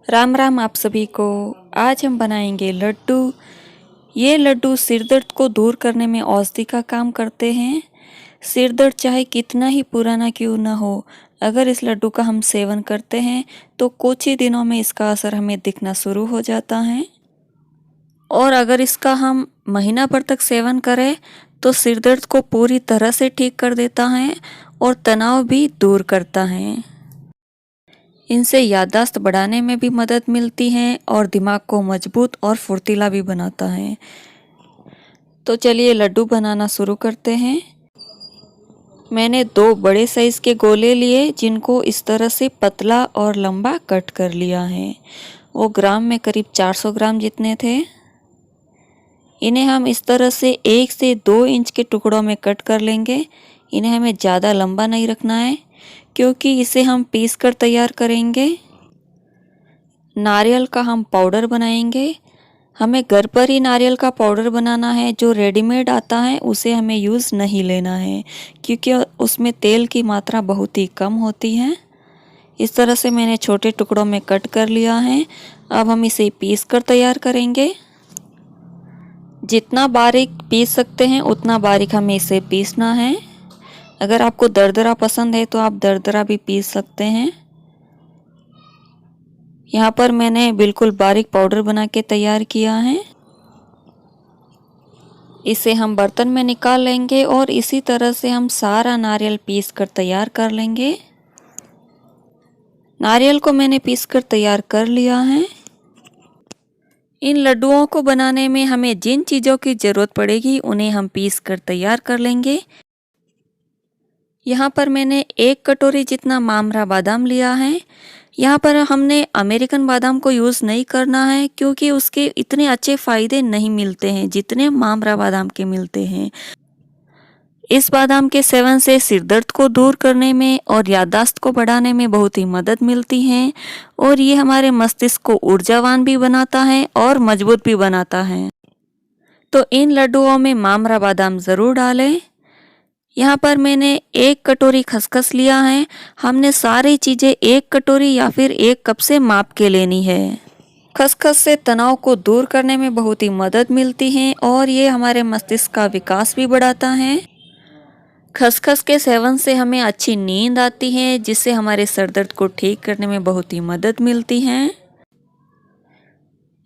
राम राम आप सभी को। आज हम बनाएंगे लड्डू। ये लड्डू सिर दर्द को दूर करने में औषधि का काम करते हैं। सिर दर्द चाहे कितना ही पुराना क्यों ना हो, अगर इस लड्डू का हम सेवन करते हैं तो कुछ ही दिनों में इसका असर हमें दिखना शुरू हो जाता है। और अगर इसका हम महीना भर तक सेवन करें तो सिर दर्द को पूरी तरह से ठीक कर देता है और तनाव भी दूर करता है। इनसे याददाश्त बढ़ाने में भी मदद मिलती है और दिमाग को मजबूत और फुर्तीला भी बनाता है। तो चलिए लड्डू बनाना शुरू करते हैं। मैंने 2 बड़े साइज के गोले लिए जिनको इस तरह से पतला और लंबा कट कर लिया है। वो ग्राम में करीब 400 ग्राम जितने थे। इन्हें हम इस तरह से 1 से 2 इंच के टुकड़ों में कट कर लेंगे। इन्हें हमें ज़्यादा लंबा नहीं रखना है क्योंकि इसे हम पीस कर तैयार करेंगे। नारियल का हम पाउडर बनाएंगे। हमें घर पर ही नारियल का पाउडर बनाना है, जो रेडीमेड आता है उसे हमें यूज़ नहीं लेना है क्योंकि उसमें तेल की मात्रा बहुत ही कम होती है। इस तरह से मैंने छोटे टुकड़ों में कट कर लिया है। अब हम इसे पीस कर तैयार करेंगे। जितना बारीक पीस सकते हैं उतना बारीक हमें इसे पीसना है। अगर आपको दरदरा पसंद है तो आप दरदरा भी पीस सकते हैं। यहाँ पर मैंने बिल्कुल बारीक पाउडर बना के तैयार किया है। इसे हम बर्तन में निकाल लेंगे और इसी तरह से हम सारा नारियल पीस कर तैयार कर लेंगे। नारियल को मैंने पीस कर तैयार कर लिया है। इन लड्डुओं को बनाने में हमें जिन चीज़ों की ज़रूरत पड़ेगी उन्हें हम पीस कर तैयार कर लेंगे। यहाँ पर मैंने 1 कटोरी जितना मामरा बादाम लिया है। यहाँ पर हमने अमेरिकन बादाम को यूज़ नहीं करना है क्योंकि उसके इतने अच्छे फ़ायदे नहीं मिलते हैं जितने मामरा बादाम के मिलते हैं। इस बादाम के सेवन से सिर दर्द को दूर करने में और याददाश्त को बढ़ाने में बहुत ही मदद मिलती है और ये हमारे मस्तिष्क को ऊर्जावान भी बनाता है और मजबूत भी बनाता है। तो इन लड्डुओं में मामरा बादाम ज़रूर डालें। यहाँ पर मैंने 1 कटोरी खसखस लिया है। हमने सारी चीज़ें 1 कटोरी या फिर 1 कप से माप के लेनी है। खसखस से तनाव को दूर करने में बहुत ही मदद मिलती है और ये हमारे मस्तिष्क का विकास भी बढ़ाता है। खसखस के सेवन से हमें अच्छी नींद आती है जिससे हमारे सर दर्द को ठीक करने में बहुत ही मदद मिलती है।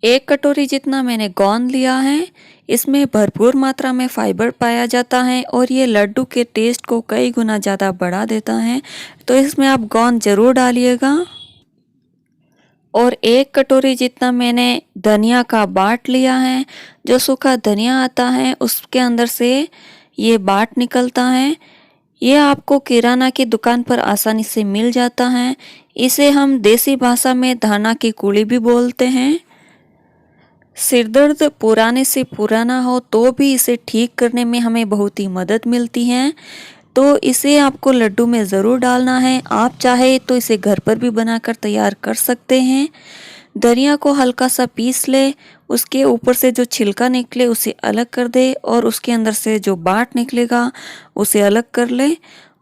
1 कटोरी जितना मैंने गोंद लिया है। इसमें भरपूर मात्रा में फाइबर पाया जाता है और ये लड्डू के टेस्ट को कई गुना ज़्यादा बढ़ा देता है, तो इसमें आप गोंद ज़रूर डालिएगा। और 1 कटोरी जितना मैंने धनिया का बाट लिया है। जो सूखा धनिया आता है उसके अंदर से ये बाट निकलता है। ये आपको किराना की दुकान पर आसानी से मिल जाता है। इसे हम देसी भाषा में धाना की कुड़ी भी बोलते हैं। सिर दर्द पुराने से पुराना हो तो भी इसे ठीक करने में हमें बहुत ही मदद मिलती है, तो इसे आपको लड्डू में ज़रूर डालना है। आप चाहे तो इसे घर पर भी बनाकर तैयार कर सकते हैं। धनिया को हल्का सा पीस ले, उसके ऊपर से जो छिलका निकले उसे अलग कर दे और उसके अंदर से जो बाट निकलेगा उसे अलग कर ले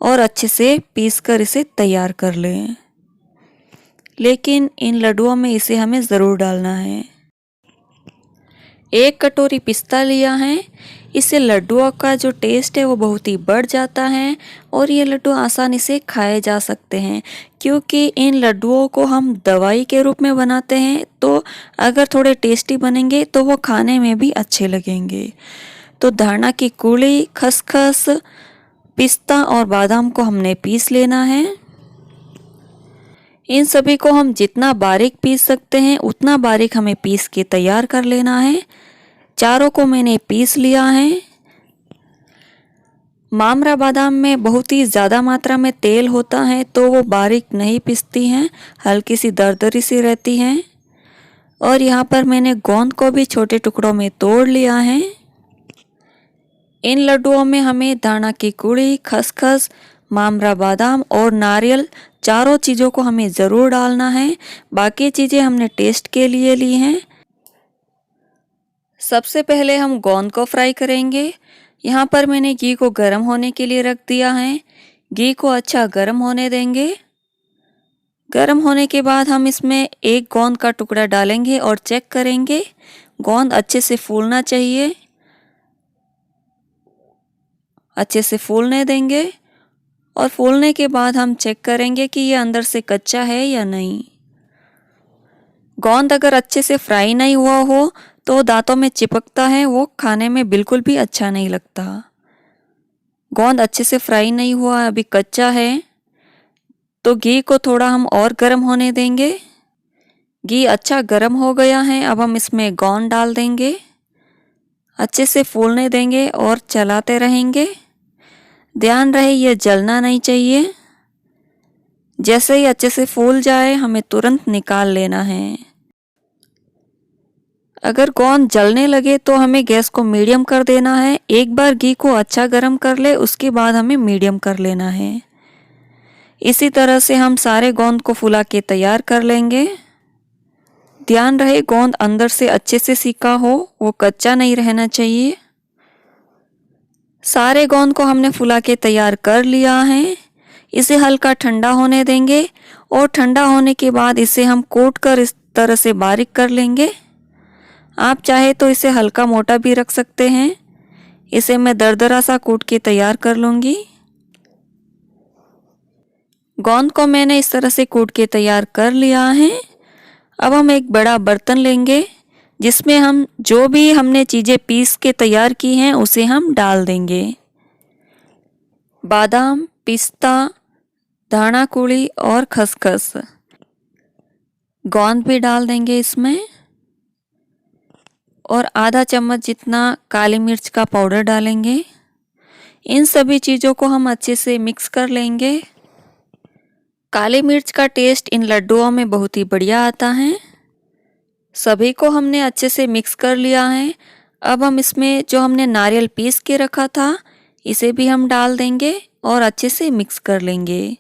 और अच्छे से पीस कर इसे तैयार कर लें। लेकिन इन लड्डुओं में इसे हमें ज़रूर डालना है। 1 कटोरी पिस्ता लिया है। इससे लड्डुओं का जो टेस्ट है वो बहुत ही बढ़ जाता है और ये लड्डू आसानी से खाए जा सकते हैं क्योंकि इन लड्डुओं को हम दवाई के रूप में बनाते हैं, तो अगर थोड़े टेस्टी बनेंगे तो वो खाने में भी अच्छे लगेंगे। तो धाना की कुड़ी, खसखस, पिस्ता और बादाम को हमने पीस लेना है। इन सभी को हम जितना बारीक पीस सकते हैं उतना बारीक हमें पीस के तैयार कर लेना है। चारों को मैंने पीस लिया है। मामरा बादाम में बहुत ही ज़्यादा मात्रा में तेल होता है तो वो बारीक नहीं पिसती हैं, हल्की सी दरदरी सी रहती हैं। और यहाँ पर मैंने गोंद को भी छोटे टुकड़ों में तोड़ लिया है। इन लड्डुओं में हमें दाना की कुड़ी, खसखस, मामरा बादाम और नारियल चारों चीज़ों को हमें ज़रूर डालना है। बाकी चीज़ें हमने टेस्ट के लिए ली हैं। सबसे पहले हम गोंद को फ्राई करेंगे। यहाँ पर मैंने घी को गर्म होने के लिए रख दिया है। घी को अच्छा गर्म होने देंगे। गर्म होने के बाद हम इसमें एक गोंद का टुकड़ा डालेंगे और चेक करेंगे। गोंद अच्छे से फूलना चाहिए, अच्छे से फूलने देंगे और फूलने के बाद हम चेक करेंगे कि ये अंदर से कच्चा है या नहीं। गोंद अगर अच्छे से फ्राई नहीं हुआ हो तो दांतों में चिपकता है, वो खाने में बिल्कुल भी अच्छा नहीं लगता। गोंद अच्छे से फ्राई नहीं हुआ, अभी कच्चा है, तो घी को थोड़ा हम और गर्म होने देंगे। घी अच्छा गर्म हो गया है, अब हम इसमें गोंद डाल देंगे, अच्छे से फूलने देंगे और चलाते रहेंगे। ध्यान रहे ये जलना नहीं चाहिए। जैसे ही अच्छे से फूल जाए हमें तुरंत निकाल लेना है। अगर गोंद जलने लगे तो हमें गैस को मीडियम कर देना है। एक बार घी को अच्छा गर्म कर ले, उसके बाद हमें मीडियम कर लेना है। इसी तरह से हम सारे गोंद को फुला के तैयार कर लेंगे। ध्यान रहे गोंद अंदर से अच्छे से सीका हो, वो कच्चा नहीं रहना चाहिए। सारे गोंद को हमने फुला के तैयार कर लिया है। इसे हल्का ठंडा होने देंगे और ठंडा होने के बाद इसे हम कूट कर इस तरह से बारीक कर लेंगे। आप चाहे तो इसे हल्का मोटा भी रख सकते हैं। इसे मैं दरदरा सा कूट के तैयार कर लूँगी। गोंद को मैंने इस तरह से कूट के तैयार कर लिया है। अब हम एक बड़ा बर्तन लेंगे जिसमें हम जो भी हमने चीज़ें पीस के तैयार की हैं उसे हम डाल देंगे। बादाम, पिस्ता, दाना कुड़ी और खसखस, गोंद भी डाल देंगे इसमें और आधा चम्मच जितना काली मिर्च का पाउडर डालेंगे। इन सभी चीज़ों को हम अच्छे से मिक्स कर लेंगे। काली मिर्च का टेस्ट इन लड्डुओं में बहुत ही बढ़िया आता है। सभी को हमने अच्छे से मिक्स कर लिया है। अब हम इसमें जो हमने नारियल पीस के रखा था इसे भी हम डाल देंगे और अच्छे से मिक्स कर लेंगे।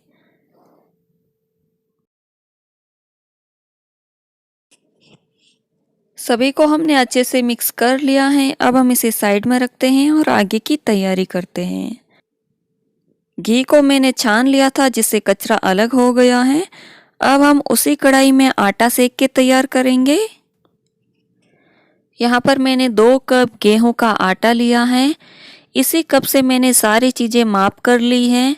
सभी को हमने अच्छे से मिक्स कर लिया है। अब हम इसे साइड में रखते हैं और आगे की तैयारी करते हैं। घी को मैंने छान लिया था जिससे कचरा अलग हो गया है। अब हम उसी कढ़ाई में आटा सेक के तैयार करेंगे। यहाँ पर मैंने 2 कप गेहूं का आटा लिया है। इसी कप से मैंने सारी चीज़ें माप कर ली हैं।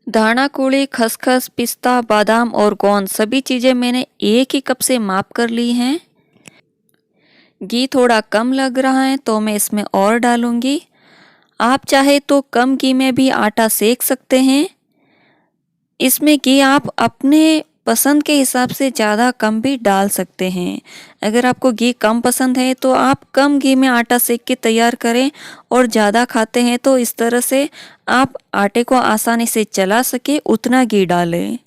दाना कुड़ी, खसखस, पिस्ता, बादाम और गोंद सभी चीज़ें मैंने एक ही कप से माप कर ली हैं। घी थोड़ा कम लग रहा है तो मैं इसमें और डालूंगी। आप चाहे तो कम घी में भी आटा सेक सकते हैं। इसमें घी आप अपने पसंद के हिसाब से ज़्यादा कम भी डाल सकते हैं। अगर आपको घी कम पसंद है तो आप कम घी में आटा सेक के तैयार करें और ज़्यादा खाते हैं तो इस तरह से आप आटे को आसानी से चला सके उतना घी डालें।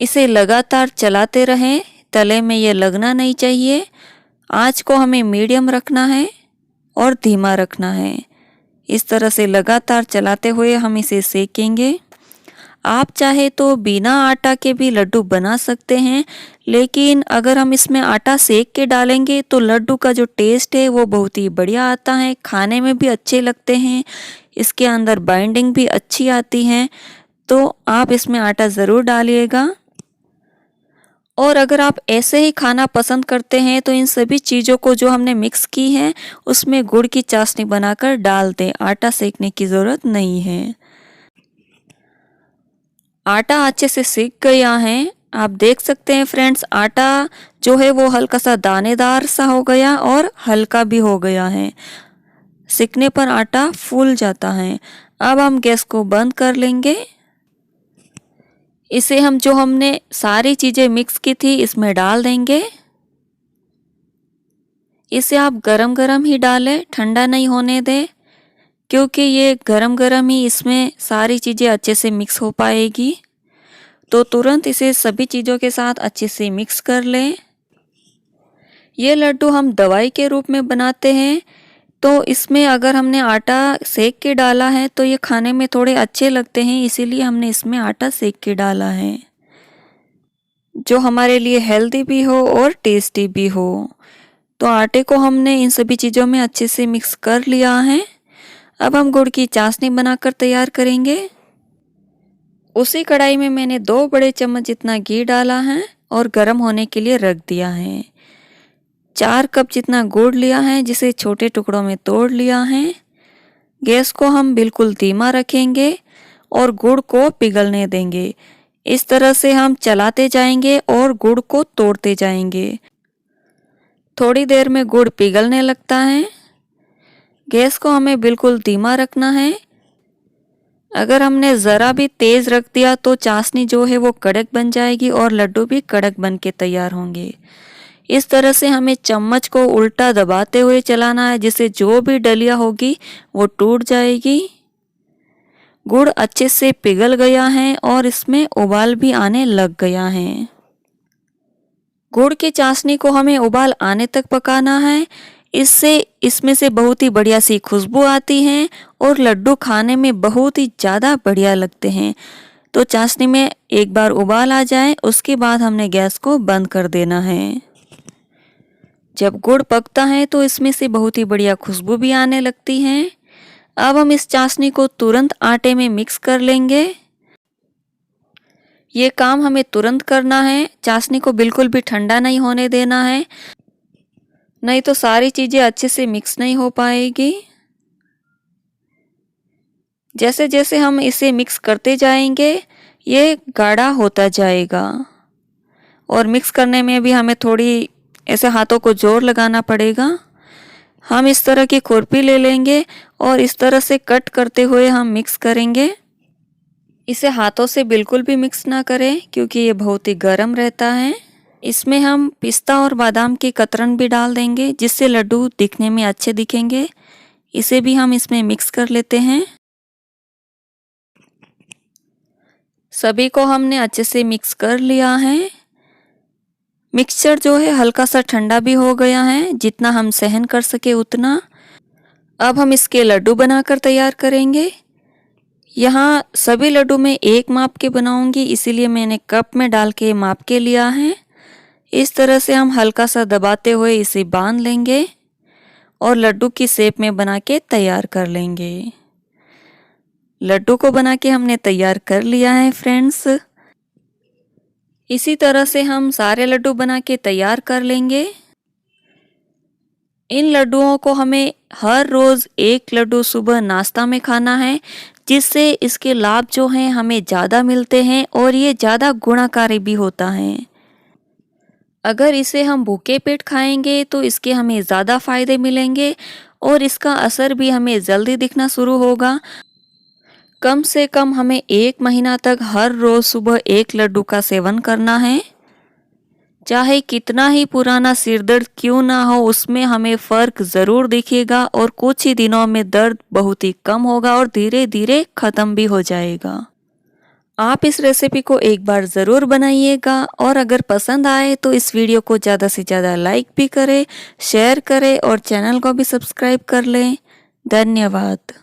इसे लगातार चलाते रहें, तले में ये लगना नहीं चाहिए। आँच को हमें मीडियम रखना है और धीमा रखना है। इस तरह से लगातार चलाते हुए हम इसे सेकेंगे। आप चाहे तो बिना आटा के भी लड्डू बना सकते हैं, लेकिन अगर हम इसमें आटा सेक के डालेंगे तो लड्डू का जो टेस्ट है वो बहुत ही बढ़िया आता है, खाने में भी अच्छे लगते हैं, इसके अंदर बाइंडिंग भी अच्छी आती है। तो आप इसमें आटा ज़रूर डालिएगा। और अगर आप ऐसे ही खाना पसंद करते हैं तो इन सभी चीज़ों को जो हमने मिक्स की है उसमें गुड़ की चाशनी बनाकर डाल दें। आटा सेकने की ज़रूरत नहीं है। आटा अच्छे से सीख गया है। आप देख सकते हैं फ्रेंड्स, आटा जो है वो हल्का सा दानेदार सा हो गया और हल्का भी हो गया है। सीखने पर आटा फूल जाता है। अब हम गैस को बंद कर लेंगे। इसे हम जो हमने सारी चीज़ें मिक्स की थी इसमें डाल देंगे। इसे आप गरम गरम ही डालें, ठंडा नहीं होने दें, क्योंकि ये गरम गरम ही इसमें सारी चीज़ें अच्छे से मिक्स हो पाएगी। तो तुरंत इसे सभी चीज़ों के साथ अच्छे से मिक्स कर लें। ये लड्डू हम दवाई के रूप में बनाते हैं, तो इसमें अगर हमने आटा सेक के डाला है तो ये खाने में थोड़े अच्छे लगते हैं, इसीलिए हमने इसमें आटा सेक के डाला है, जो हमारे लिए हेल्दी भी हो और टेस्टी भी हो। तो आटे को हमने इन सभी चीज़ों में अच्छे से मिक्स कर लिया है। अब हम गुड़ की चाशनी बनाकर तैयार करेंगे। उसी कढ़ाई में मैंने 2 बड़े चम्मच जितना घी डाला है और गर्म होने के लिए रख दिया है। 4 कप जितना गुड़ लिया है जिसे छोटे टुकड़ों में तोड़ लिया है। गैस को हम बिल्कुल धीमा रखेंगे और गुड़ को पिघलने देंगे। इस तरह से हम चलाते जाएंगे और गुड़ को तोड़ते जाएंगे। थोड़ी देर में गुड़ पिघलने लगता है। गैस को हमें बिल्कुल धीमा रखना है। अगर हमने ज़रा भी तेज़ रख दिया तो चाशनी जो है वो कड़क बन जाएगी और लड्डू भी कड़क बन के तैयार होंगे। इस तरह से हमें चम्मच को उल्टा दबाते हुए चलाना है जिससे जो भी डलिया होगी वो टूट जाएगी। गुड़ अच्छे से पिघल गया है और इसमें उबाल भी आने लग गया है। गुड़ की चाशनी को हमें उबाल आने तक पकाना है। इससे इसमें से बहुत ही बढ़िया सी खुशबू आती है और लड्डू खाने में बहुत ही ज़्यादा बढ़िया लगते हैं। तो चाशनी में एक बार उबाल आ जाए उसके बाद हमने गैस को बंद कर देना है। जब गुड़ पकता है तो इसमें से बहुत ही बढ़िया खुशबू भी आने लगती है। अब हम इस चाशनी को तुरंत आटे में मिक्स कर लेंगे। ये काम हमें तुरंत करना है। चाशनी को बिल्कुल भी ठंडा नहीं होने देना है, नहीं तो सारी चीज़ें अच्छे से मिक्स नहीं हो पाएगी। जैसे जैसे हम इसे मिक्स करते जाएंगे ये गाढ़ा होता जाएगा और मिक्स करने में भी हमें थोड़ी ऐसे हाथों को जोर लगाना पड़ेगा। हम इस तरह की खुरपी ले लेंगे और इस तरह से कट करते हुए हम मिक्स करेंगे। इसे हाथों से बिल्कुल भी मिक्स ना करें क्योंकि ये बहुत ही गर्म रहता है। इसमें हम पिस्ता और बादाम की कतरन भी डाल देंगे जिससे लड्डू दिखने में अच्छे दिखेंगे। इसे भी हम इसमें मिक्स कर लेते हैं। सभी को हमने अच्छे से मिक्स कर लिया है। मिक्सचर जो है हल्का सा ठंडा भी हो गया है, जितना हम सहन कर सके उतना। अब हम इसके लड्डू बनाकर तैयार करेंगे। यहाँ सभी लड्डू मैं एक माप के बनाऊंगी, इसीलिए मैंने कप में डाल के माप के लिया है। इस तरह से हम हल्का सा दबाते हुए इसे बांध लेंगे और लड्डू की शेप में बना के तैयार कर लेंगे। लड्डू को बना के हमने तैयार कर लिया है फ्रेंड्स। इसी तरह से हम सारे लड्डू बना के तैयार कर लेंगे। इन लड्डुओं को हमें हर रोज़ एक लड्डू सुबह नाश्ता में खाना है, जिससे इसके लाभ जो हैं हमें ज़्यादा मिलते हैं और ये ज़्यादा गुणकारी भी होता है। अगर इसे हम भूखे पेट खाएंगे तो इसके हमें ज़्यादा फायदे मिलेंगे और इसका असर भी हमें जल्दी दिखना शुरू होगा। कम से कम हमें 1 महीना तक हर रोज़ सुबह एक लड्डू का सेवन करना है। चाहे कितना ही पुराना सिर दर्द क्यों ना हो, उसमें हमें फ़र्क ज़रूर दिखेगा और कुछ ही दिनों में दर्द बहुत ही कम होगा और धीरे धीरे ख़त्म भी हो जाएगा। आप इस रेसिपी को एक बार ज़रूर बनाइएगा और अगर पसंद आए तो इस वीडियो को ज़्यादा से ज़्यादा लाइक भी करें, शेयर करें और चैनल को भी सब्सक्राइब कर लें। धन्यवाद।